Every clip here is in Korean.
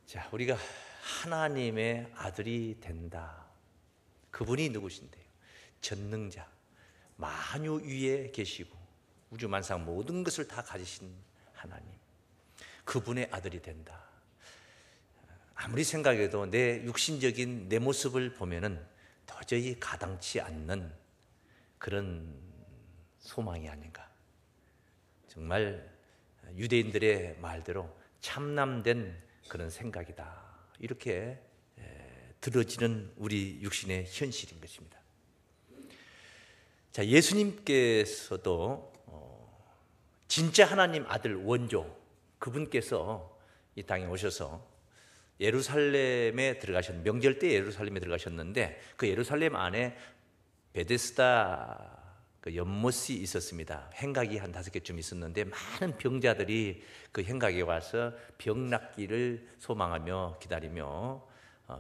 자, 우리가 하나님의 아들이 된다. 그분이 누구신데요? 전능자, 만유 위에 계시고 우주 만상 모든 것을 다 가지신 하나님, 그분의 아들이 된다. 아무리 생각해도 내 육신적인 내 모습을 보면은 도저히 가당치 않는 그런 소망이 아닌가. 정말 유대인들의 말대로 참남된 그런 생각이다, 이렇게 들어지는 우리 육신의 현실인 것입니다. 자, 예수님께서도 진짜 하나님 아들 원조, 그분께서 이 땅에 오셔서 예루살렘에 들어가셨는데, 명절 때 예루살렘에 들어가셨는데 그 예루살렘 안에 베데스다 그 연못이 있었습니다. 행각이 한 5개쯤 있었는데 많은 병자들이 그 행각에 와서 병 낫기를 소망하며 기다리며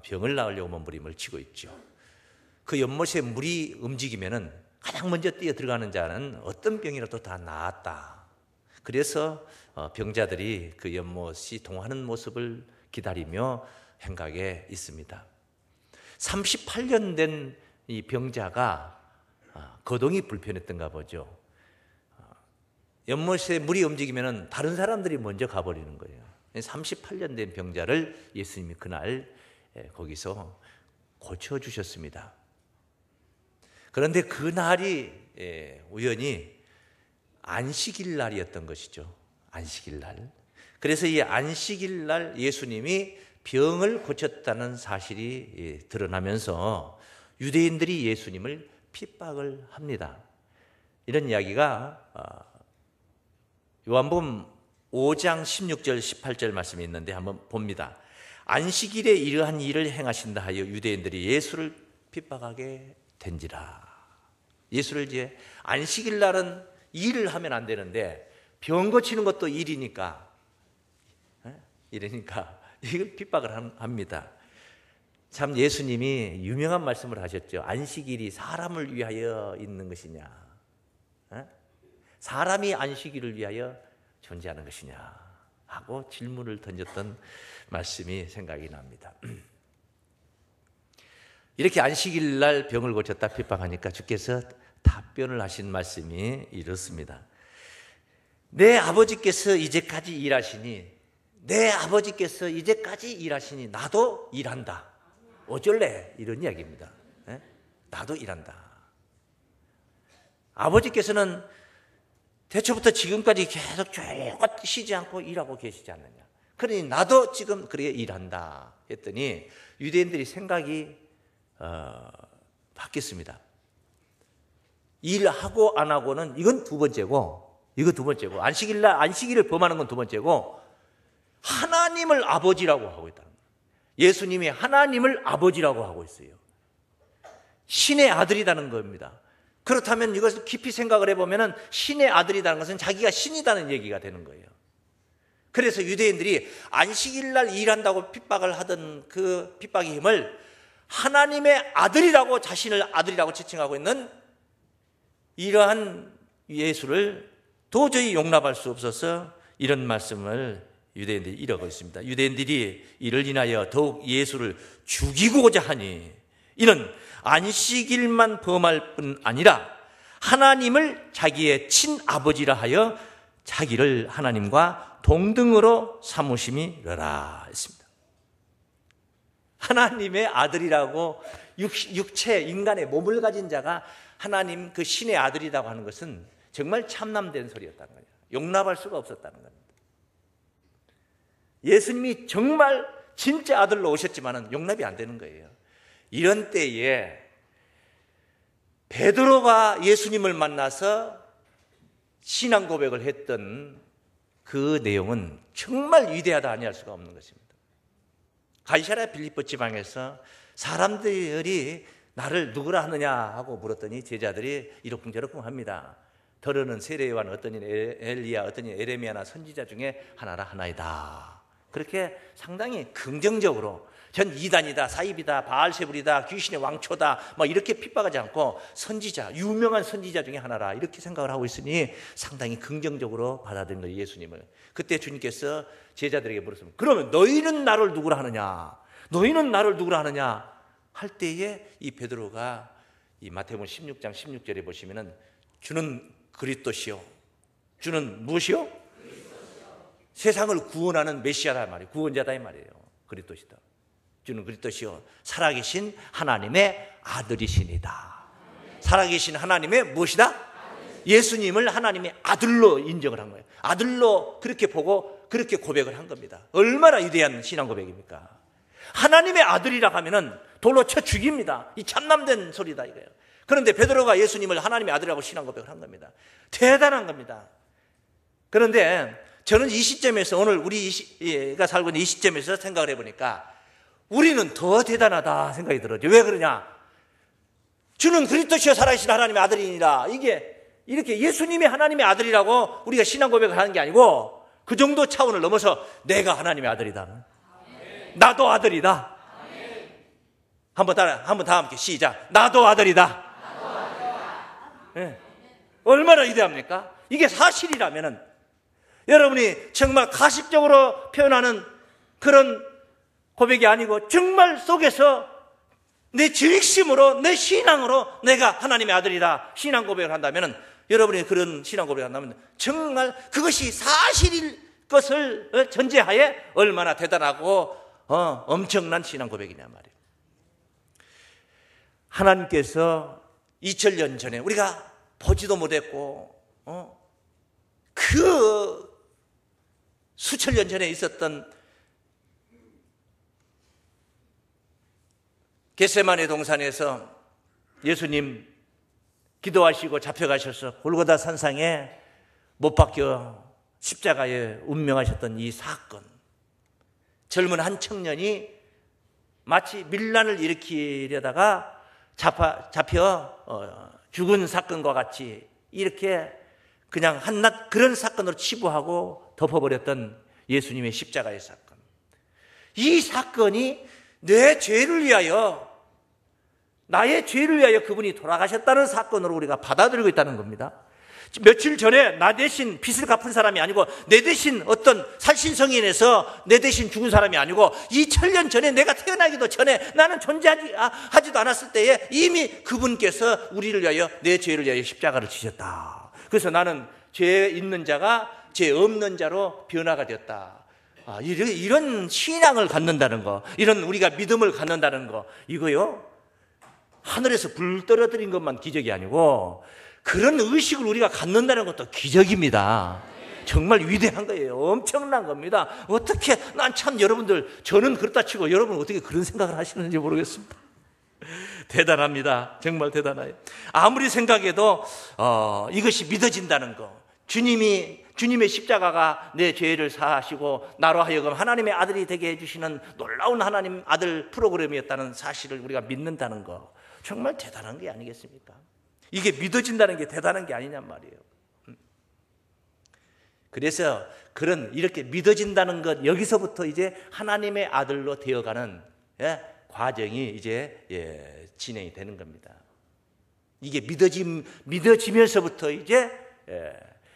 병을 나으려고 몸부림을 치고 있죠. 그 연못에 물이 움직이면은 가장 먼저 뛰어 들어가는 자는 어떤 병이라도 다 나았다. 그래서 병자들이 그 연못이 동하는 모습을 기다리며 행각에 있습니다. 38년 된 이 병자가 거동이 불편했던가 보죠. 연못에 물이 움직이면 다른 사람들이 먼저 가버리는 거예요. 38년 된 병자를 예수님이 그날 거기서 고쳐주셨습니다. 그런데 그날이 우연히 안식일 날이었던 것이죠. 안식일 날. 그래서 이 안식일 날 예수님이 병을 고쳤다는 사실이 드러나면서 유대인들이 예수님을 핍박을 합니다. 이런 이야기가 요한복음 5장 16절 18절 말씀이 있는데 한번 봅니다. 안식일에 이러한 일을 행하신다 하여 유대인들이 예수를 핍박하게 된지라. 예수를 이제 안식일 날은 일을 하면 안 되는데 병 고치는 것도 일이니까 이걸 핍박을 합니다. 참 예수님이 유명한 말씀을 하셨죠. 안식일이 사람을 위하여 있는 것이냐, 사람이 안식일을 위하여 존재하는 것이냐 하고 질문을 던졌던 말씀이 생각이 납니다. 이렇게 안식일 날 병을 고쳤다 핍박하니까 주께서 답변을 하신 말씀이 이렇습니다. 내 아버지께서 이제까지 일하시니 나도 일한다. 어쩔래? 이런 이야기입니다. 나도 일한다. 아버지께서는 태초부터 지금까지 계속 쭉 쉬지 않고 일하고 계시지 않느냐. 그러니 나도 지금 그렇게 일한다 했더니 유대인들이 생각이 바뀌었습니다. 일하고 안 하고는 이건 두 번째고, 안식일을 범하는 건 두 번째고, 하나님을 아버지라고 하고 있다. 예수님이 하나님을 아버지라고 하고 있어요. 신의 아들이라는 겁니다. 그렇다면 이것을 깊이 생각을 해보면 신의 아들이라는 것은 자기가 신이라는 얘기가 되는 거예요. 그래서 유대인들이 안식일 날 일한다고 핍박을 하던 그 핍박의 힘을 하나님의 아들이라고, 자신을 아들이라고 지칭하고 있는 이러한 예수를 도저히 용납할 수 없어서 이런 말씀을 유대인들이 이러고 있습니다. 유대인들이 이를 인하여 더욱 예수를 죽이고자 하니 이는 안식일만 범할 뿐 아니라 하나님을 자기의 친아버지라 하여 자기를 하나님과 동등으로 삼으심이라 했습니다. 하나님의 아들이라고 육체, 인간의 몸을 가진 자가 하나님 그 신의 아들이라고 하는 것은 정말 참남된 소리였다는 거예요. 용납할 수가 없었다는 겁니다. 예수님이 정말 진짜 아들로 오셨지만 용납이 안 되는 거예요. 이런 때에 베드로가 예수님을 만나서 신앙 고백을 했던 그 내용은 정말 위대하다 아니할 수가 없는 것입니다. 가이사랴 빌립보 지방에서 사람들이 나를 누구라 하느냐 하고 물었더니 제자들이 이러쿵저러쿵 합니다. 더러는 세례요한, 어떤 이는 엘리야, 어떤 이는 에레미야나 선지자 중에 하나이다. 그렇게 상당히 긍정적으로 전 이단이다, 사입이다, 바알세불이다, 귀신의 왕초다 이렇게 핍박하지 않고 선지자, 유명한 선지자 중에 하나라 이렇게 생각을 하고 있으니 상당히 긍정적으로 받아들인 거예요, 예수님을. 그때 주님께서 제자들에게 물었습니다. 그러면 너희는 나를 누구라 하느냐? 너희는 나를 누구라 하느냐? 할 때에 이 베드로가 이 마태복음 16장 16절에 보시면은 주는 그리스도시요. 주는 무엇이요? 세상을 구원하는 메시아다 말이에요. 구원자다 이 말이에요. 그리스도시다. 주는 그리스도시요. 살아계신 하나님의 아들이시니다. 살아계신 하나님의 무엇이다? 예수님을 하나님의 아들로 인정을 한 거예요. 아들로 그렇게 보고 그렇게 고백을 한 겁니다. 얼마나 위대한 신앙 고백입니까? 하나님의 아들이라 하면은 돌로 쳐 죽입니다. 이 참남된 소리다 이거예요. 그런데 베드로가 예수님을 하나님의 아들이라고 신앙 고백을 한 겁니다. 대단한 겁니다. 그런데 저는 이 시점에서 오늘 우리가 살고 있는 이 시점에서 생각을 해보니까 우리는 더 대단하다 생각이 들어요. 왜 그러냐? 주는 그리스도시요 살아계신 하나님의 아들이니라. 이게 이렇게 예수님이 하나님의 아들이라고 우리가 신앙 고백을 하는 게 아니고 그 정도 차원을 넘어서 내가 하나님의 아들이다. 나도 아들이다. 한번 다 함께 시작. 나도 아들이다. 네. 얼마나 위대합니까? 이게 사실이라면은 여러분이 정말 가식적으로 표현하는 그런 고백이 아니고 정말 속에서 내 지식심으로 내 신앙으로 내가 하나님의 아들이다 신앙 고백을 한다면은 여러분이 그런 신앙 고백을 한다면 정말 그것이 사실일 것을 전제하에 얼마나 대단하고 엄청난 신앙 고백이냐 말이에요. 하나님께서 2000년 전에 우리가 보지도 못했고 그 수천 년 전에 있었던 겟세마네 동산에서 예수님 기도하시고 잡혀가셔서 골고다 산상에 못 박혀 십자가에 운명하셨던 이 사건, 젊은 청년이 마치 밀란을 일으키려다가 잡혀 죽은 사건과 같이 이렇게 그냥 한낱 그런 사건으로 치부하고 덮어버렸던 예수님의 십자가의 사건. 이 사건이 내 죄를 위하여, 나의 죄를 위하여 그분이 돌아가셨다는 사건으로 우리가 받아들이고 있다는 겁니다. 며칠 전에 나 대신 빚을 갚은 사람이 아니고 내 대신 어떤 살신성인에서 내 대신 죽은 사람이 아니고 2000년 전에 내가 태어나기도 전에 나는 존재하지도 않았을 때에 이미 그분께서 우리를 위하여 내 죄를 위하여 십자가를 지셨다. 그래서 나는 죄 있는 자가 죄 없는 자로 변화가 되었다. 이런 신앙을 갖는다는 거, 이런 우리가 믿음을 갖는다는 거, 이거요 하늘에서 불 떨어뜨린 것만 기적이 아니고 그런 의식을 우리가 갖는다는 것도 기적입니다. 정말 위대한 거예요. 엄청난 겁니다. 어떻게, 난 참 여러분들, 저는 그렇다 치고 여러분 어떻게 그런 생각을 하시는지 모르겠습니다. 대단합니다. 정말 대단해요. 아무리 생각해도 이것이 믿어진다는 거, 주님의 십자가가 내 죄를 사하시고 나로 하여금 하나님의 아들이 되게 해주시는 놀라운 하나님 아들 프로그램이었다는 사실을 우리가 믿는다는 거, 정말 대단한 게 아니겠습니까? 이게 믿어진다는 게 대단한 게 아니냔 말이에요. 그래서 이렇게 믿어진다는 것, 여기서부터 이제 하나님의 아들로 되어가는 과정이 이제 진행이 되는 겁니다. 이게 믿어지면서부터 이제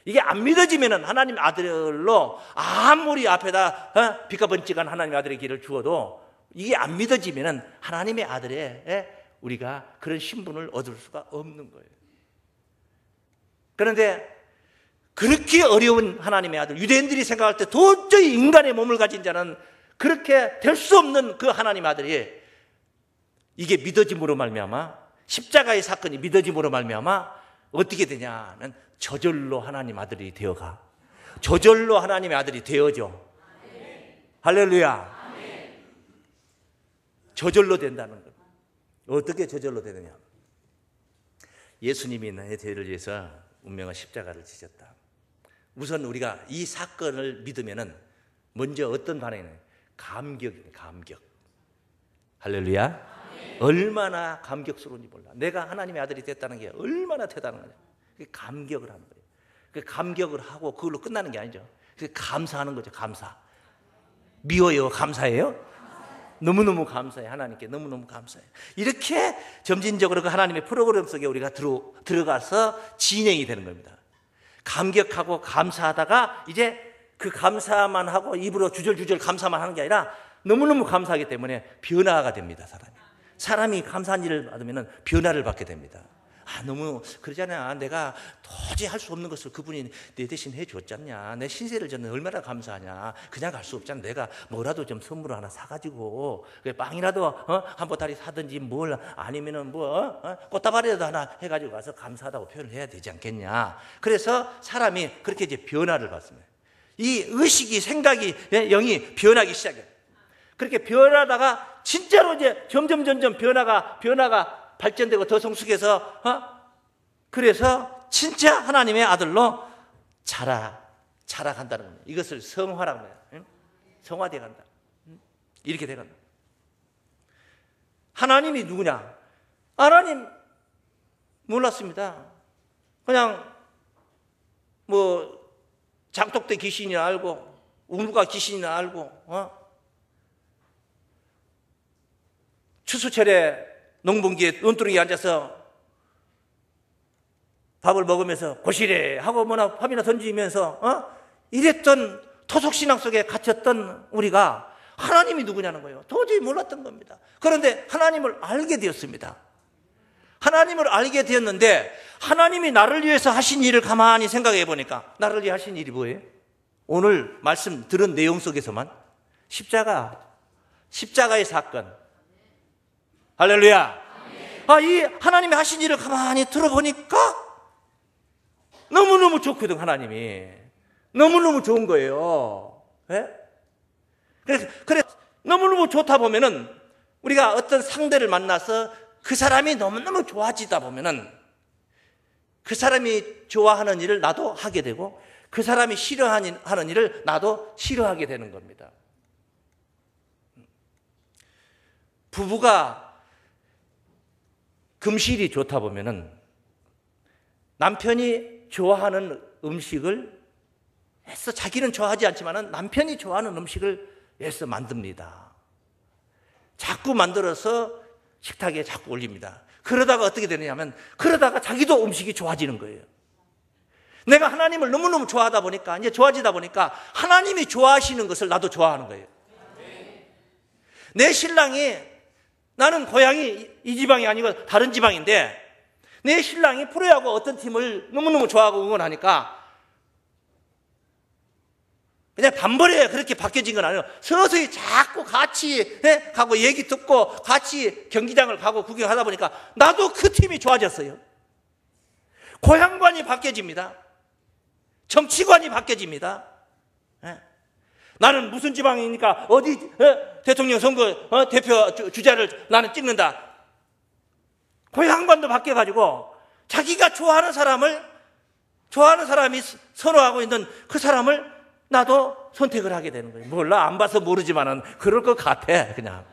이게 안 믿어지면은 하나님 아들로 아무리 앞에다 빛과 번쩍한 하나님 아들의 길을 주어도 이게 안 믿어지면은 하나님의 아들의 우리가 그런 신분을 얻을 수가 없는 거예요. 그런데 그렇게 어려운 하나님의 아들, 유대인들이 생각할 때 도저히 인간의 몸을 가진 자는 그렇게 될 수 없는 그 하나님 아들이 이게 믿어짐으로 말미암아, 십자가의 사건이 믿어짐으로 말미암아 어떻게 되냐는 저절로 하나님 아들이 되어가. 저절로 하나님의 아들이 되어져. 할렐루야. 저절로 된다는 겁니다. 어떻게 저절로 되느냐? 예수님이 나의 죄를 위해서 운명한 십자가를 지셨다. 우선 우리가 이 사건을 믿으면은 먼저 어떤 반응이 나요? 감격이에요. 감격. 할렐루야. 얼마나 감격스러운지 몰라. 내가 하나님의 아들이 됐다는 게 얼마나 대단한 거냐. 감격을 하는 거예요. 감격을 하고 그걸로 끝나는 게 아니죠. 감사하는 거죠. 감사. 미워요? 감사해요? 너무너무 감사해. 하나님께 너무너무 감사해. 이렇게 점진적으로 그 하나님의 프로그램 속에 우리가 들어가서 진행이 되는 겁니다. 감격하고 감사하다가 이제 그 감사만 하고 입으로 주절주절 감사만 하는 게 아니라 너무너무 감사하기 때문에 변화가 됩니다. 사람이 감사한 일을 받으면 변화를 받게 됩니다. 너무 그러잖아. 내가 도저히 할 수 없는 것을 그분이 내 대신 해줬잖냐. 내 신세를 졌는 얼마나 감사하냐. 그냥 갈 수 없잖아. 내가 뭐라도 좀 선물을 하나 사가지고 빵이라도 한 보따리 사든지 뭘 아니면은 꽃다발이라도 하나 해가지고 가서 감사하다고 표현을 해야 되지 않겠냐. 그래서 사람이 그렇게 이제 변화를 받습니다. 이 의식이 생각이 영이 변하기 시작해요. 그렇게 변하다가 진짜로 이제 점점 변화가 발전되고 더 성숙해서 그래서 진짜 하나님의 아들로 자라간다는 겁니다. 이것을 성화라고 해요. 성화되어 간다. 이렇게 돼 간다. 하나님이 누구냐? 하나님 몰랐습니다. 그냥 장독대 귀신이나 알고 우누가 귀신이나 알고 추수철에 농번기에 논두렁이에 앉아서 밥을 먹으면서 고시래 하고 뭐나 밥이나 던지면서 이랬던 토속신앙 속에 갇혔던 우리가 하나님이 누구냐는 거예요. 도저히 몰랐던 겁니다. 그런데 하나님을 알게 되었습니다. 하나님을 알게 되었는데 하나님이 나를 위해서 하신 일을 가만히 생각해 보니까 나를 위해 하신 일이 뭐예요? 오늘 말씀 들은 내용 속에서만 십자가의 사건. 할렐루야. 이 하나님이 하신 일을 가만히 들어보니까 너무너무 좋거든. 하나님이 너무너무 좋은 거예요. 그래서 너무너무 좋다 보면은 우리가 어떤 상대를 만나서 그 사람이 너무너무 좋아지다 보면은 그 사람이 좋아하는 일을 나도 하게 되고 그 사람이 싫어하는 일을 나도 싫어하게 되는 겁니다. 부부가 금실이 좋다 보면은 남편이 좋아하는 음식을 애써 자기는 좋아하지 않지만은 남편이 좋아하는 음식을 애써 만듭니다. 자꾸 만들어서 식탁에 자꾸 올립니다. 그러다가 어떻게 되느냐면 그러다가 자기도 음식이 좋아지는 거예요. 내가 하나님을 너무너무 좋아하다 보니까 이제 좋아지다 보니까 하나님이 좋아하시는 것을 나도 좋아하는 거예요. 내 신랑이 나는 고향이 이 지방이 아니고 다른 지방인데 내 신랑이 프로야구 어떤 팀을 너무너무 좋아하고 응원하니까 그냥 단번에 그렇게 바뀌어진 건 아니에요. 서서히 자꾸 같이 가고 얘기 듣고 같이 경기장을 가고 구경하다 보니까 나도 그 팀이 좋아졌어요. 고향관이 바뀌어집니다. 정치관이 바뀌어집니다. 나는 무슨 지방이니까 어디 대통령 선거 대표 주자를 나는 찍는다. 고향관도 바뀌어가지고 자기가 좋아하는 사람이 선호하고 있는 그 사람을 나도 선택을 하게 되는 거예요. 몰라, 안 봐서 모르지만은 그럴 것 같아, 그냥.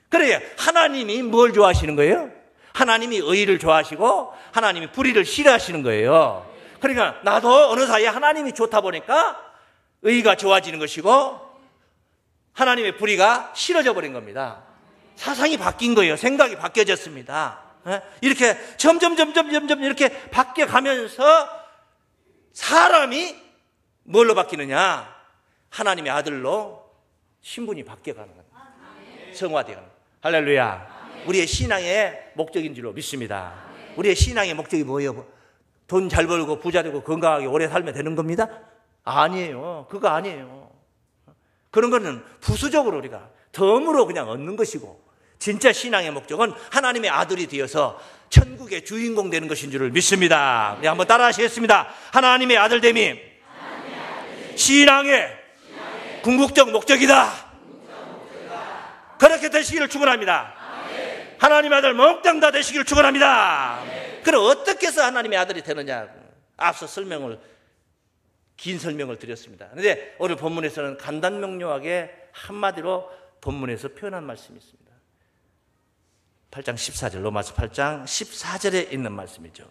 그래, 하나님이 뭘 좋아하시는 거예요? 하나님이 의를 좋아하시고 하나님이 불의를 싫어하시는 거예요. 그러니까 나도 어느 사이에 하나님이 좋다 보니까 의가 좋아지는 것이고 하나님의 불의가 싫어져 버린 겁니다. 사상이 바뀐 거예요. 생각이 바뀌어졌습니다. 이렇게 점점 이렇게 바뀌어가면서 사람이 뭘로 바뀌느냐? 하나님의 아들로 신분이 바뀌어가는 겁니다. 성화되어 가는 겁니다. 할렐루야. 우리의 신앙의 목적인 줄로 믿습니다. 우리의 신앙의 목적이 뭐예요? 돈 잘 벌고 부자 되고 건강하게 오래 살면 되는 겁니다? 아니에요. 그거 아니에요. 그런 거는 부수적으로 우리가 덤으로 그냥 얻는 것이고 진짜 신앙의 목적은 하나님의 아들이 되어서 천국의 주인공 되는 것인 줄을 믿습니다. 네, 한번 따라 하시겠습니다. 하나님의 아들됨이 신앙의 궁극적 목적이다. 그렇게 되시기를 축원합니다. 하나님의 아들 몽땅 다 되시기를 축원합니다. 그럼 어떻게 해서 하나님의 아들이 되느냐? 앞서 긴 설명을 드렸습니다. 그런데 오늘 본문에서는 간단명료하게 한마디로 본문에서 표현한 말씀이 있습니다. 8장 14절, 로마서 8장 14절에 있는 말씀이죠.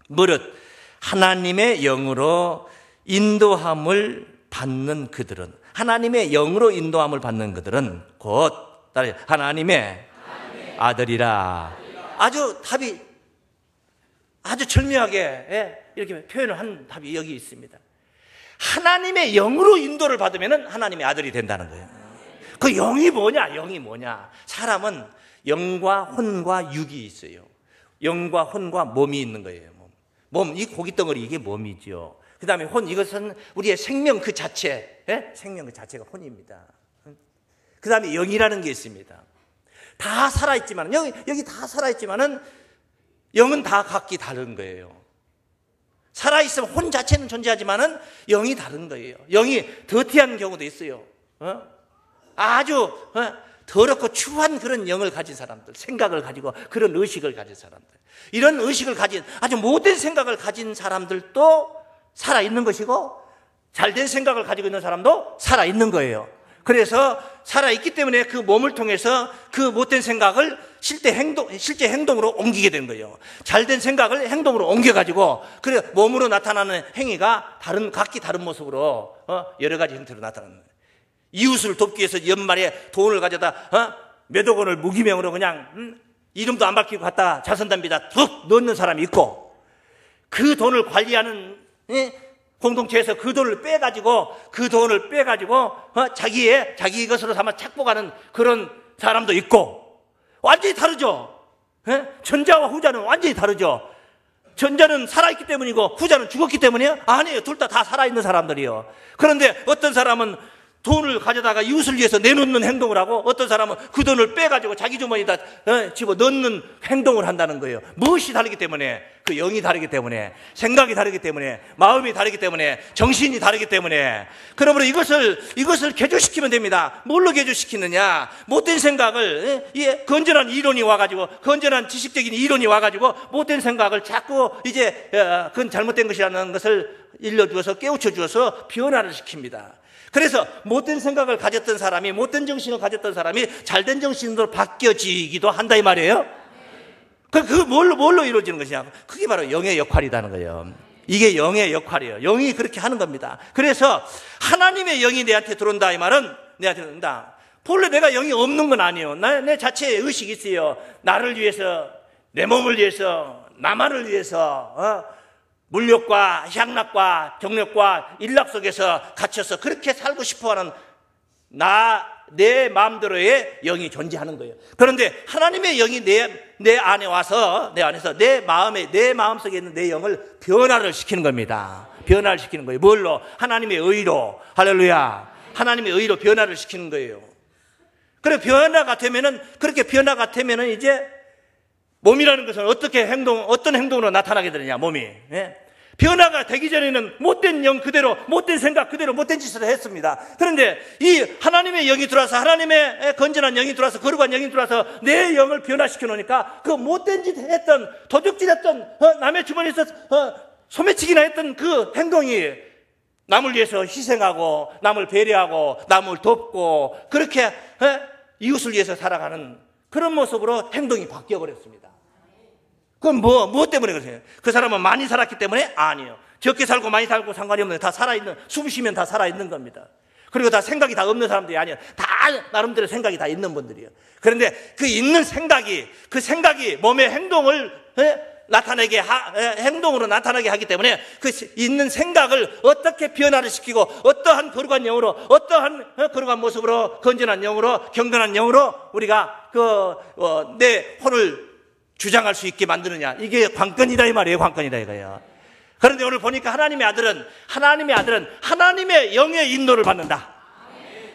무릇 하나님의 영으로 인도함을 받는 그들은, 하나님의 영으로 인도함을 받는 그들은 곧 하나님의 아들이라. 아주 답이 아주 절묘하게 이렇게 표현을 한 답이 여기 있습니다. 하나님의 영으로 인도를 받으면 하나님의 아들이 된다는 거예요. 그 영이 뭐냐? 영이 뭐냐? 사람은 영과 혼과 육이 있어요. 영과 혼과 몸이 있는 거예요. 몸, 이 고깃덩어리, 이게 몸이죠. 그 다음에 혼, 이것은 우리의 생명 그 자체, 생명 그 자체가 혼입니다. 그 다음에 영이라는 게 있습니다. 다 살아있지만, 여기 다 살아있지만은 영은 다 각기 다른 거예요. 살아있으면 혼 자체는 존재하지만은 영이 다른 거예요. 영이 더티한 경우도 있어요. 아주 더럽고 추한 그런 영을 가진 사람들, 생각을 가지고 그런 의식을 가진 사람들, 이런 의식을 가진 아주 못된 생각을 가진 사람들도 살아있는 것이고, 잘된 생각을 가지고 있는 사람도 살아있는 거예요. 그래서 살아있기 때문에 그 몸을 통해서 그 못된 생각을 실제 행동으로 옮기게 되는 거예요. 잘된 생각을 행동으로 옮겨가지고, 그래 몸으로 나타나는 행위가 각기 다른 모습으로 여러 가지 형태로 나타나는 거예요. 이웃을 돕기 위해서 연말에 돈을 가져다 몇억 원을 무기명으로 그냥 이름도 안 밝히고 갖다 자선단비에다 툭 넣는 사람이 있고, 그 돈을 관리하는 공동체에서 그 돈을 빼가지고 자기 것으로 삼아 착복하는 그런 사람도 있고, 완전히 다르죠. 전자와 후자는 완전히 다르죠. 전자는 살아있기 때문이고 후자는 죽었기 때문이에요? 아니에요. 둘 다 살아있는 사람들이요. 그런데 어떤 사람은 돈을 가져다가 이웃을 위해서 내놓는 행동을 하고, 어떤 사람은 그 돈을 빼가지고 자기 주머니에다 집어넣는 행동을 한다는 거예요. 무엇이 다르기 때문에? 그 영이 다르기 때문에, 생각이 다르기 때문에, 마음이 다르기 때문에, 정신이 다르기 때문에. 그러므로 이것을 개조시키면 됩니다. 뭘로 개조시키느냐? 못된 생각을, 건전한 이론이 와가지고, 건전한 지식적인 이론이 와가지고 못된 생각을 자꾸 그건 잘못된 것이라는 것을 일러주어서 깨우쳐 주어서 변화를 시킵니다. 그래서 못된 생각을 가졌던 사람이, 못된 정신을 가졌던 사람이 잘된 정신으로 바뀌어지기도 한다 이 말이에요. 그 뭘로 이루어지는 것이냐? 그게 바로 영의 역할이라는 거예요. 이게 영의 역할이에요. 영이 그렇게 하는 겁니다. 그래서 하나님의 영이 내한테 들어온다 이 말은, 내한테 들어온다. 본래 내가 영이 없는 건 아니에요. 내 자체의 의식이 있어요. 나를 위해서, 내 몸을 위해서, 나만을 위해서 물욕과 향락과 정욕과 일락 속에서 갇혀서 그렇게 살고 싶어하는 내 마음대로의 영이 존재하는 거예요. 그런데 하나님의 영이 내 안에 와서, 내 안에서 내 마음속에 있는 내 영을 변화를 시키는 겁니다. 변화를 시키는 거예요. 뭘로? 하나님의 의로. 할렐루야. 하나님의 의로 변화를 시키는 거예요. 그래, 그렇게 변화가 되면은 이제 몸이라는 것은 어떤 행동으로 나타나게 되느냐, 몸이. 변화가 되기 전에는 못된 영 그대로, 못된 생각 그대로, 못된 짓을 했습니다. 그런데 이 하나님의 영이 들어와서, 하나님의 건전한 영이 들어와서, 거룩한 영이 들어와서 내 영을 변화시켜 놓으니까 그 못된 짓 했던, 도둑질 했던, 남의 주머니에서 소매치기나 했던 그 행동이 남을 위해서 희생하고, 남을 배려하고, 남을 돕고, 그렇게 이웃을 위해서 살아가는 그런 모습으로 행동이 바뀌어버렸습니다. 그건 무엇 때문에 그러세요? 그 사람은 많이 살았기 때문에? 아니에요. 적게 살고 많이 살고 상관이 없는, 다 살아있는, 숨 쉬면 다 살아있는 겁니다. 그리고 다 생각이 다 없는 사람들이 아니에요. 다 나름대로 생각이 다 있는 분들이에요. 그런데 그 있는 생각이, 그 생각이 몸의 행동을 행동으로 나타나게 하기 때문에 그 있는 생각을 어떻게 변화를 시키고, 어떠한 거룩한 영으로, 어떠한 거룩한 모습으로, 건전한 영으로, 경건한 영으로 우리가 내 혼을 주장할 수 있게 만드느냐. 이게 관건이다 이 말이에요. 관건이다 이거예요. 그런데 오늘 보니까 하나님의 아들은 하나님의 영의 인도를 받는다.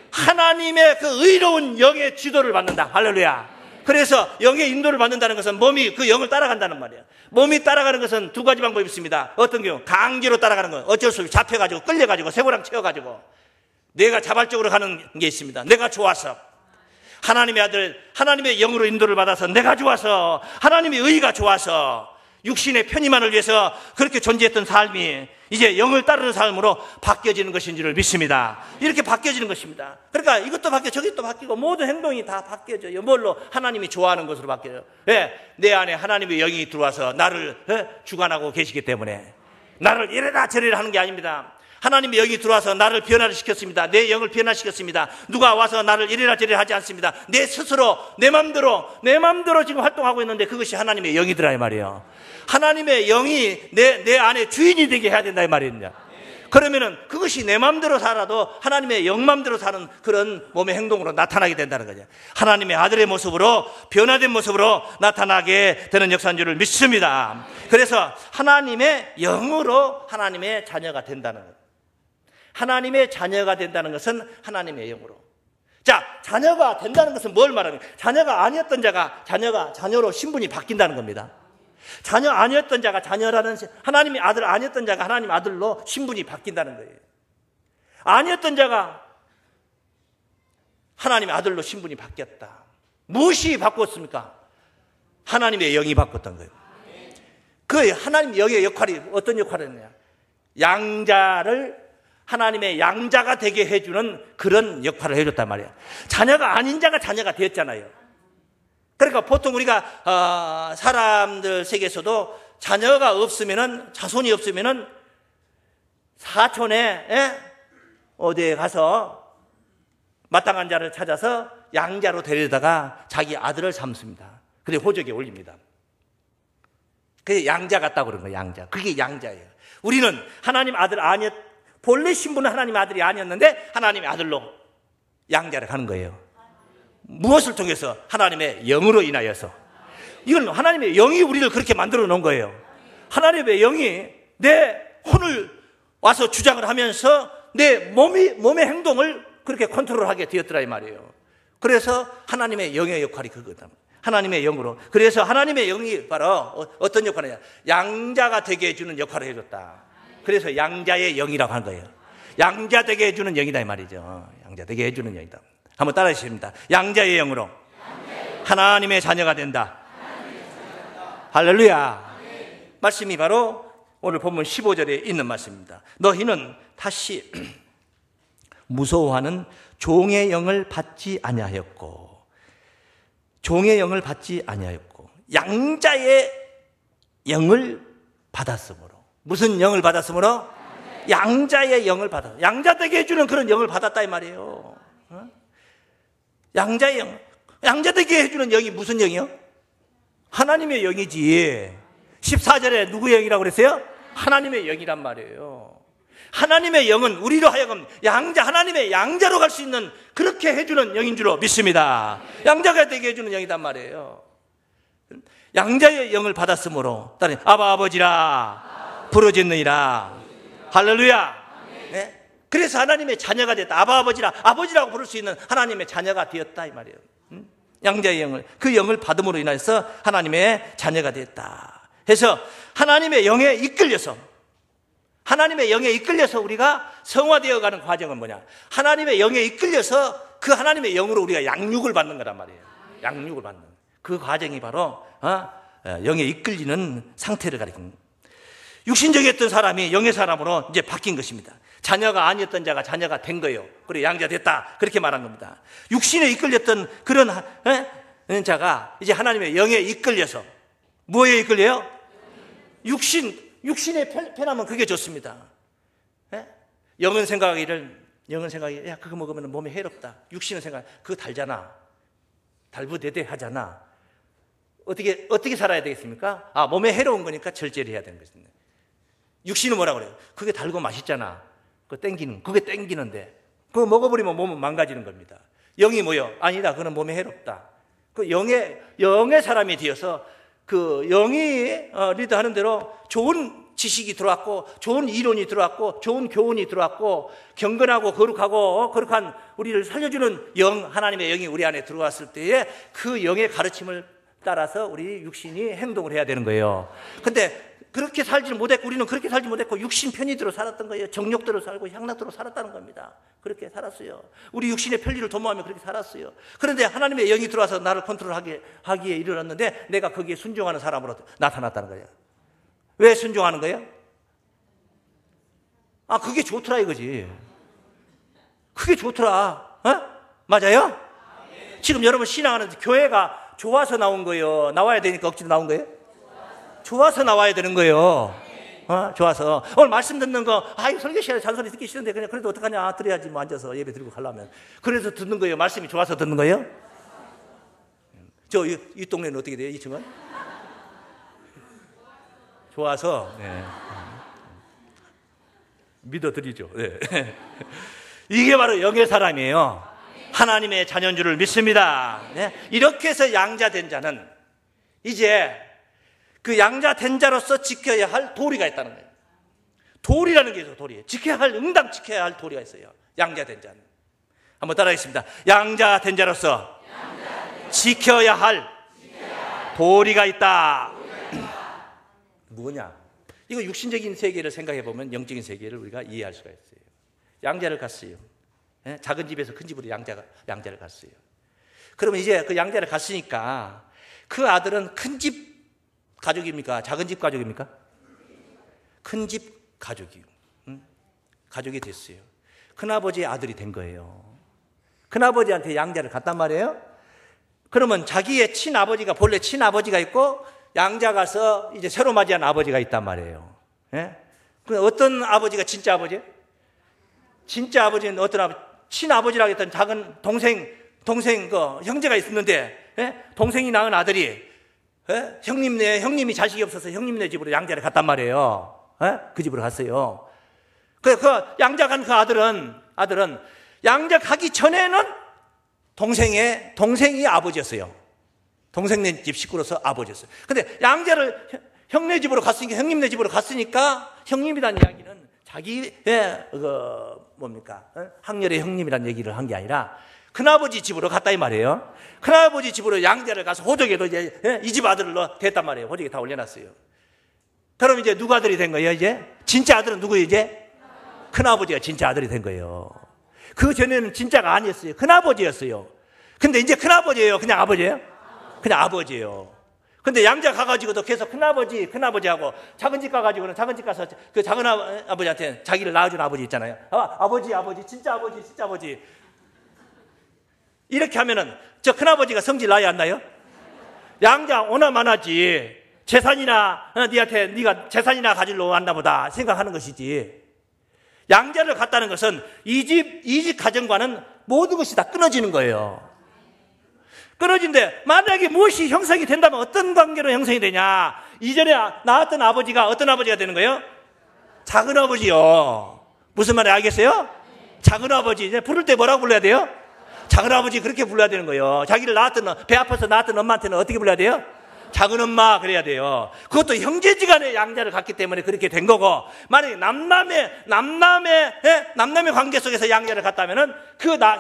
하나님의 그 의로운 영의 지도를 받는다. 할렐루야. 그래서 영의 인도를 받는다는 것은 몸이 그 영을 따라간다는 말이에요. 몸이 따라가는 것은 두 가지 방법이 있습니다. 어떤 경우? 강제로 따라가는 건 어쩔 수 없이 잡혀가지고, 끌려가지고, 쇠고랑 채워가지고 내가 자발적으로 가는 게 있습니다. 내가 좋아서. 하나님의 아들, 하나님의 영으로 인도를 받아서, 내가 좋아서, 하나님의 의가 좋아서, 육신의 편의만을 위해서 그렇게 존재했던 삶이 이제 영을 따르는 삶으로 바뀌어지는 것인 줄을 믿습니다. 이렇게 바뀌어지는 것입니다. 그러니까 이것도 바뀌고 저것도 바뀌고 모든 행동이 다 바뀌어져요. 뭘로? 하나님이 좋아하는 것으로 바뀌어요. 내 안에 하나님의 영이 들어와서 나를 주관하고 계시기 때문에, 나를 이래라 저래라 하는 게 아닙니다. 하나님의 영이 들어와서 나를 변화를 시켰습니다. 내 영을 변화시켰습니다. 누가 와서 나를 이래라 저래라 하지 않습니다. 내 스스로 내 맘대로 지금 활동하고 있는데 그것이 하나님의 영이더라 이 말이에요. 하나님의 영이 내 안에 주인이 되게 해야 된다 이 말이냐. 그러면은 그것이 내 맘대로 살아도 하나님의 영 맘대로 사는 그런 몸의 행동으로 나타나게 된다는 거죠. 하나님의 아들의 모습으로, 변화된 모습으로 나타나게 되는 역사인 줄을 믿습니다. 그래서 하나님의 영으로 하나님의 자녀가 된다는 것. 하나님의 자녀가 된다는 것은 하나님의 영으로. 자, 자녀가 된다는 것은 뭘 말하는 거예요? 자녀가 아니었던 자가 자녀로 신분이 바뀐다는 겁니다. 자녀 아니었던 자가 자녀라는, 하나님의 아들 아니었던 자가 하나님 아들로 신분이 바뀐다는 거예요. 아니었던 자가 하나님의 아들로 신분이 바뀌었다. 무엇이 바꿨습니까? 하나님의 영이 바꿨던 거예요. 그 하나님의 영의 역할이 어떤 역할을 했느냐? 양자를 하나님의 양자가 되게 해주는 그런 역할을 해줬단 말이에요. 자녀가 아닌 자가 자녀가 되었잖아요. 그러니까 보통 우리가 사람들 세계에서도 자녀가 없으면은, 자손이 없으면은 사촌에 어디에 가서 마땅한 자를 찾아서 양자로 데려다가 자기 아들을 삼습니다. 그리고 호적에 올립니다. 그게 양자 같다고 그런 거예요. 양자. 그게 양자예요. 우리는 하나님 아들 본래 신분은 하나님 아들이 아니었는데 하나님의 아들로 양자를 가는 거예요. 무엇을 통해서? 하나님의 영으로 인하여서. 이건 하나님의 영이 우리를 그렇게 만들어 놓은 거예요. 하나님의 영이 내 혼을 와서 주장을 하면서 내 몸의 행동을 그렇게 컨트롤하게 되었더라 이 말이에요. 그래서 하나님의 영의 역할이 그거다. 하나님의 영으로. 그래서 하나님의 영이 바로 어떤 역할이냐? 양자가 되게 해주는 역할을 해줬다. 그래서 양자의 영이라고 하는 거예요. 양자 되게 해주는 영이다 이 말이죠. 양자 되게 해주는 영이다. 한번 따라해 주십니다. 양자의 영으로 하나님의 자녀가 된다. 할렐루야. 말씀이 바로 오늘 본문 15절에 있는 말씀입니다. 너희는 다시 무서워하는 종의 영을 받지 아니하였고, 종의 영을 받지 아니하였고, 양자의 영을 받았으므로. 무슨 영을 받았으므로? 양자의 영을 받았. 양자 되게 해주는 그런 영을 받았다 이 말이에요. 양자의 영. 양자 되게 해주는 영이 무슨 영이요? 하나님의 영이지. 14절에 누구의 영이라고 그랬어요? 하나님의 영이란 말이에요. 하나님의 영은 우리로 하여금 하나님의 양자로 갈 수 있는 그렇게 해주는 영인 줄로 믿습니다. 양자가 되게 해주는 영이란 말이에요. 양자의 영을 받았으므로 따라 아바 아버지라 부르짖느니라. 할렐루야. 네? 그래서 하나님의 자녀가 됐다. 아바 아버지라고 부를 수 있는 하나님의 자녀가 되었다 이 말이에요. 양자의 영을, 그 영을 받음으로 인해서 하나님의 자녀가 됐다 해서 하나님의 영에 이끌려서 우리가 성화되어 가는 과정은 뭐냐? 하나님의 영에 이끌려서 그 하나님의 영으로 우리가 양육을 받는 거란 말이에요. 양육을 받는 그 과정이 바로 영에 이끌리는 상태를 가리킵니다. 육신적이었던 사람이 영의 사람으로 이제 바뀐 것입니다. 자녀가 아니었던 자가 자녀가 된 거예요. 그래 양자 됐다 그렇게 말한 겁니다. 육신에 이끌렸던 그런 자가 이제 하나님의 영에 이끌려서 뭐에 이끌려요? 육신의 편하면 그게 좋습니다. 영은 생각하기를 야 그거 먹으면 몸에 해롭다. 육신은 생각 그거 달잖아. 달부대대 하잖아. 어떻게 살아야 되겠습니까? 몸에 해로운 거니까 절제를 해야 되는 것입니다. 육신은 뭐라 그래요? 그게 달고 맛있잖아. 그게 땡기는데 그거 먹어버리면 몸은 망가지는 겁니다. 영이 뭐요? 아니다. 그거는 몸에 해롭다. 그 영의 사람이 되어서 그 영이 리드하는 대로 좋은 지식이 들어왔고, 좋은 이론이 들어왔고, 좋은 교훈이 들어왔고, 경건하고 거룩한 우리를 살려주는 영, 하나님의 영이 우리 안에 들어왔을 때에 그 영의 가르침을 따라서 우리 육신이 행동을 해야 되는 거예요. 근데 그렇게 살지 못했고, 우리는 그렇게 살지 못했고 육신 편의대로 살았던 거예요. 정욕대로 살고 향락대로 살았다는 겁니다. 그렇게 살았어요. 우리 육신의 편리를 도모하며 그렇게 살았어요. 그런데 하나님의 영이 들어와서 나를 컨트롤하기에 이르렀는데 내가 거기에 순종하는 사람으로 나타났다는 거예요. 왜 순종하는 거예요? 그게 좋더라 이거지. 그게 좋더라. 맞아요? 지금 여러분 신앙하는데 교회가 좋아서 나온 거예요? 나와야 되니까 억지로 나온 거예요? 좋아서 나와야 되는 거예요. 좋아서. 오늘 말씀 듣는 거, 설교 시간에 잔소리 듣기 싫은데, 그냥 그래도 어떡하냐. 들어야지, 뭐 앉아서 예배 드리고 가려면. 그래서 듣는 거예요? 말씀이 좋아서 듣는 거예요? 이 동네는 어떻게 돼요? 2층은? 좋아서, 네. 믿어드리죠. 네. 이게 바로 영의 사람이에요. 하나님의 자녀인 줄을 믿습니다. 네. 이렇게 해서 양자된 자는 이제 그 양자된 자로서 지켜야 할 도리가 있다는 거예요. 도리라는 게 있어요. 도리. 지켜야 할, 응당 지켜야 할 도리가 있어요. 양자된 자는. 한번 따라하겠습니다. 양자된 자로서 지켜야 할 도리가 있다. 뭐냐? 이거 육신적인 세계를 생각해 보면 영적인 세계를 우리가 이해할 수가 있어요. 양자를 갔어요. 작은 집에서 큰 집으로 양자를 갔어요. 그러면 이제 그 양자를 갔으니까 그 아들은 큰 집 가족입니까? 작은 집 가족입니까? 큰 집 가족이요. 가족이 됐어요. 큰아버지의 아들이 된 거예요. 큰아버지한테 양자를 갔단 말이에요. 그러면 자기의 친아버지가, 본래 친아버지가 있고 양자 가서 이제 새로 맞이한 아버지가 있단 말이에요. 예? 그럼 어떤 아버지가 진짜 아버지예요? 진짜 아버지는 어떤 아버지? 친아버지라고 했던 작은 동생 형제가 있었는데, 예? 동생이 낳은 아들이, 예? 형님이 자식이 없어서 형님네 집으로 양자를 갔단 말이에요. 예? 그 집으로 갔어요. 그 양자 간 그 아들은 양자 가기 전에는 동생이 아버지였어요. 동생네 집 식구로서 아버지였어요. 근데 양자를 형네 집으로 갔으니까, 형님네 집으로 갔으니까, 형님이라는 이야기는 자기의 학렬의 형님이라는 얘기를 한 게 아니라 큰아버지 집으로 갔다 이 말이에요. 큰아버지 집으로 양자를 가서 호적에도 이제 이 집 아들로 됐단 말이에요. 호적에 다 올려놨어요. 그럼 이제 누구 아들이 된 거예요? 이제 진짜 아들은 누구예요? 이제 큰아버지가 진짜 아들이 된 거예요. 그 전에는 진짜가 아니었어요. 큰아버지였어요. 근데 이제 큰아버지예요? 그냥 아버지예요? 그냥 아버지예요. 근데 양자 가가지고도 계속 큰아버지하고 작은 집 가가지고는 작은 집 가서 그 작은 아버지한테 자기를 낳아준 아버지 있잖아요. 아버지, 진짜 아버지. 이렇게 하면은 저 큰아버지가 성질 나야 안 나요? 양자 오나만하지. 재산이나, 네가 재산이나 가지러 왔나 보다 생각하는 것이지. 양자를 갖다는 것은 이 집 가정과는 모든 것이 다 끊어지는 거예요. 끊어진데 만약에 무엇이 형성이 된다면 어떤 관계로 형성이 되냐? 이전에 낳았던 아버지가 어떤 아버지가 되는 거예요? 작은 아버지요. 무슨 말인지 알겠어요? 작은 아버지. 이제 부를 때 뭐라고 불러야 돼요? 작은 아버지 그렇게 불러야 되는 거예요. 자기를 배 아파서 낳았던 엄마한테는 어떻게 불러야 돼요? 작은 엄마 그래야 돼요. 그것도 형제지간의 양자를 갖기 때문에 그렇게 된 거고, 만약에 남남의 관계 속에서 양자를 갖다면은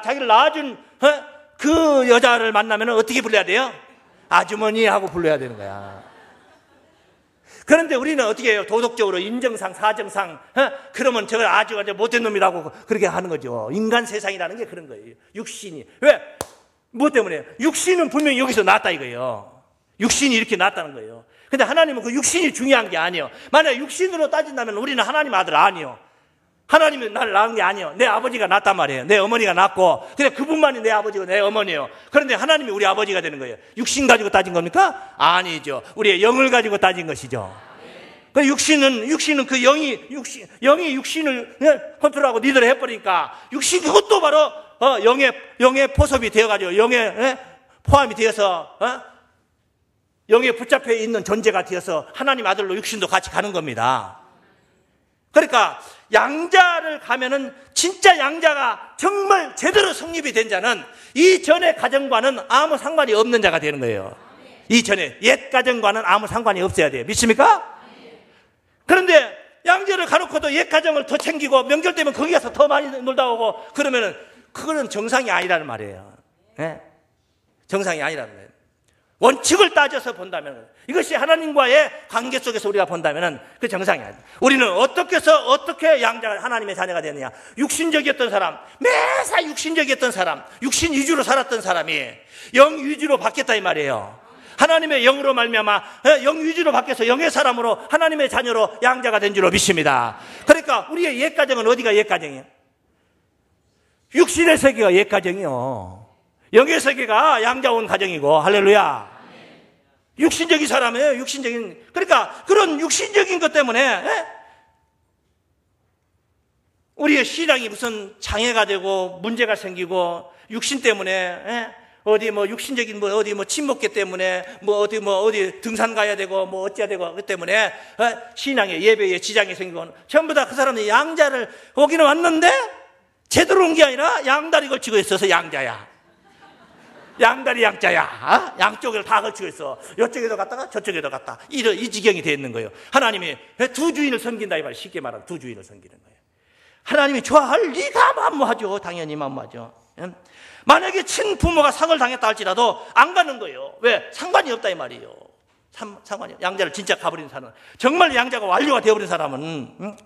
자기를 낳아준 그 여자를 만나면 어떻게 불러야 돼요? 아주머니 하고 불러야 되는 거야. 그런데 우리는 어떻게 해요? 도덕적으로 인정상, 사정상, 그러면 저걸 아주 못된 놈이라고 그렇게 하는 거죠. 인간 세상이라는 게 그런 거예요. 육신이. 왜? 뭐 때문에? 육신은 분명히 여기서 났다 이거예요. 육신이 이렇게 났다는 거예요. 근데 하나님은 그 육신이 중요한 게 아니에요. 만약 육신으로 따진다면 우리는 하나님 아들 아니에요. 하나님은 나를 낳은 게 아니에요. 내 아버지가 낳았단 말이에요. 내 어머니가 낳고, 근데 그분만이 내 아버지고 내 어머니예요. 그런데 하나님이 우리 아버지가 되는 거예요. 육신 가지고 따진 겁니까? 아니죠. 우리의 영을 가지고 따진 것이죠. 그 육신은 그 영이 육신을 컨트롤하고 니들 해버리니까, 육신 그것도 바로 영의 포섭이 되어가지고 영의 포함이 되어서 영에 붙잡혀 있는 존재가 되어서 하나님 아들로 육신도 같이 가는 겁니다. 그러니까 양자를 가면은 진짜 양자가 정말 제대로 성립이 된 자는 이전의 가정과는 아무 상관이 없는 자가 되는 거예요. 이전에 옛 가정과는 아무 상관이 없어야 돼요. 믿습니까? 그런데 양자를 가놓고도 옛 가정을 더 챙기고 명절 때면 거기 가서 더 많이 놀다 오고 그러면은 그거는 정상이 아니라는 말이에요. 네? 정상이 아니라는 거예요. 원칙을 따져서 본다면, 이것이 하나님과의 관계 속에서 우리가 본다면 그 정상이 아니에요. 우리는 어떻게 양자가 하나님의 자녀가 되느냐? 육신적이었던 사람, 매사 육신적이었던 사람, 육신 위주로 살았던 사람이 영 위주로 바뀌었다 이 말이에요. 하나님의 영으로 말미암아 영 위주로 바뀌어서 영의 사람으로 하나님의 자녀로 양자가 된 줄로 믿습니다. 그러니까 우리의 옛 가정은 어디가 옛 가정이에요? 육신의 세계가 옛 가정이요. 영의 세계가 양자온 가정이고, 할렐루야. 육신적인 사람이에요. 그러니까 그런 육신적인 것 때문에 우리의 신앙이 무슨 장애가 되고 문제가 생기고 육신 때문에 어디 뭐 육신적인 뭐 어디 뭐 친목계 때문에 뭐 어디 등산 가야 되고 뭐 어찌해야 되고 그 때문에 신앙의 예배에 지장이 생기고 전부 다 그 사람이 양자를 오기는 왔는데 제대로 온 게 아니라 양다리 걸치고 있어서 양자야. 양다리 양자야. 양쪽을 다 걸치고 있어. 이쪽에도 갔다가 저쪽에도 갔다. 이 지경이 되어 있는 거예요. 하나님이 두 주인을 섬긴다 이 말. 쉽게 말하면 두 주인을 섬기는 거예요. 하나님이 좋아할 리가 만무하죠. 당연히 만무하죠. 만약에 친부모가 상을 당했다 할지라도 안 가는 거예요. 왜? 상관이 없다 이 말이에요. 상관이 양자를 진짜 가버린 사람, 정말 양자가 완료가 되어버린 사람은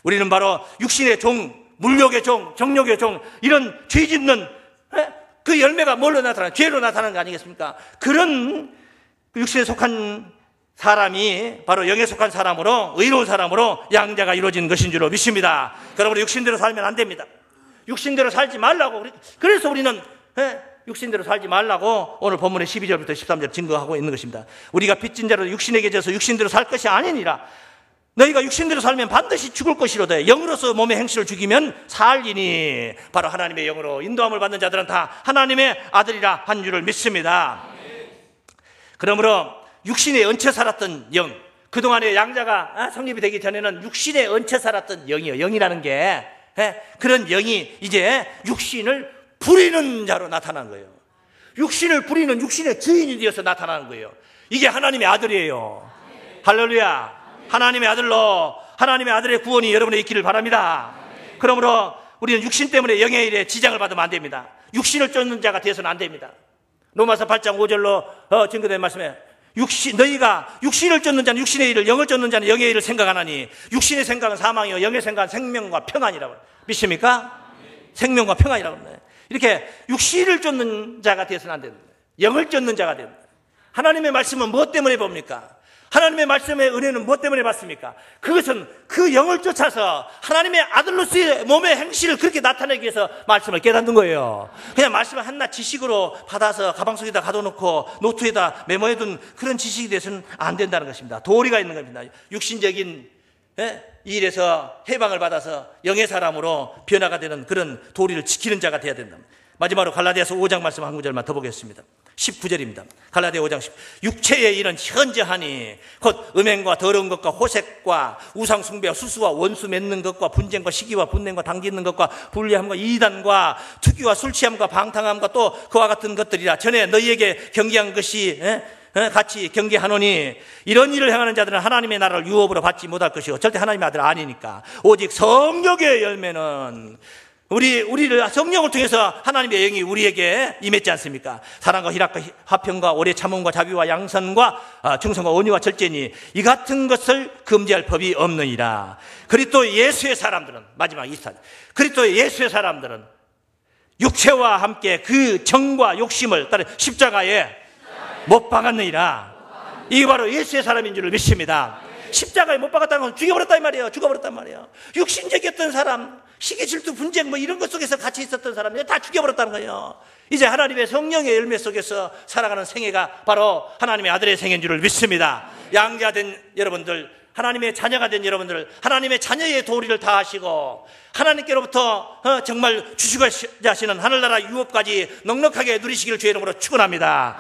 우리는 바로 육신의 종, 물욕의 종, 정욕의 종, 이런 죄 짓는 그 열매가 뭘로 나타나는? 죄로 나타나는 거 아니겠습니까? 그런 육신에 속한 사람이 바로 영에 속한 사람으로, 의로운 사람으로 양자가 이루어진 것인 줄로 믿습니다. 그러므로 육신대로 살면 안 됩니다. 육신대로 살지 말라고. 그래서 우리는 육신대로 살지 말라고 오늘 본문의 12절부터 13절 증거하고 있는 것입니다. 우리가 빚진 자로 육신에게 져서 육신대로 살 것이 아니니라. 너희가 육신대로 살면 반드시 죽을 것이로되 영으로서 몸의 행실을 죽이면 살리니. 바로 하나님의 영으로 인도함을 받는 자들은 다 하나님의 아들이라 한 줄을 믿습니다. 그러므로 육신에 얹혀 살았던 영, 그동안에 양자가 성립이 되기 전에는 육신에 얹혀 살았던 영이요. 영이라는 게 그런 영이 이제 육신을 부리는 자로 나타난 거예요. 육신을 부리는 육신의 주인이 되어서 나타나는 거예요. 이게 하나님의 아들이에요. 할렐루야. 하나님의 아들로, 하나님의 아들의 구원이 여러분에 있기를 바랍니다. 그러므로 우리는 육신 때문에 영의 일에 지장을 받으면 안 됩니다. 육신을 쫓는 자가 되어서는 안 됩니다. 로마서 8장 5절로 증거된 말씀에 너희가 육신을 쫓는 자는 육신의 일을, 영을 쫓는 자는 영의 일을 생각하나니 육신의 생각은 사망이요 영의 생각은 생명과 평안이라고. 믿습니까? 생명과 평안이라고 합니다. 이렇게 육신을 쫓는 자가 되어서는 안 됩니다. 영을 쫓는 자가 됩니다. 하나님의 말씀은 무엇 때문에 봅니까? 하나님의 말씀의 은혜는 무엇 때문에 받습니까? 그것은 그 영을 쫓아서 하나님의 아들로서의 몸의 행실을 그렇게 나타내기 위해서 말씀을 깨닫는 거예요. 그냥 말씀을 한낱 지식으로 받아서 가방 속에다 가둬놓고 노트에다 메모해둔 그런 지식이 돼서는 안 된다는 것입니다. 도리가 있는 겁니다. 육신적인 이 일에서 해방을 받아서 영의 사람으로 변화가 되는 그런 도리를 지키는 자가 되어야 된다. 마지막으로 갈라디아서 5장 말씀 한 구절만 더 보겠습니다. 19절입니다. 갈라디아 5장 10. 육체의 일은 현저하니 곧 음행과 더러운 것과 호색과 우상숭배와 수수와 원수 맺는 것과 분쟁과 시기와 분냄과 당기는 것과 불리함과 이단과 투기와 술취함과 방탕함과 또 그와 같은 것들이라. 전에 너희에게 경계한 것이 같이 경계하노니 이런 일을 행하는 자들은 하나님의 나라를 유업으로 받지 못할 것이고 절대 하나님의 아들 아니니까. 오직 성령의 열매는 우리를 성령을 통해서 하나님의 영이 우리에게 임했지 않습니까? 사랑과 희락과 화평과 오래 참음과 자비와 양선과 충성과 온유와 절제니 이 같은 것을 금지할 법이 없느니라. 그리스도 예수의 사람들은, 마지막 24절, 그리스도 예수의 사람들은 육체와 함께 그 정과 욕심을 따라 십자가에 못 박았느니라. 이게 바로 예수의 사람인 줄을 믿습니다. 십자가에 못 박았다는 건 죽여버렸다 이 말이에요. 죽어버렸단 말이에요. 육신적이었던 사람, 시기, 질투, 분쟁 뭐 이런 것 속에서 같이 있었던 사람들 다 죽여버렸다는 거예요. 이제 하나님의 성령의 열매 속에서 살아가는 생애가 바로 하나님의 아들의 생애인 줄을 믿습니다. 양자된 여러분들, 하나님의 자녀가 된 여러분들, 하나님의 자녀의 도리를 다 하시고 하나님께로부터 정말 주시고자 하시는 하늘나라 유업까지 넉넉하게 누리시기를 주의 이름으로 축원합니다.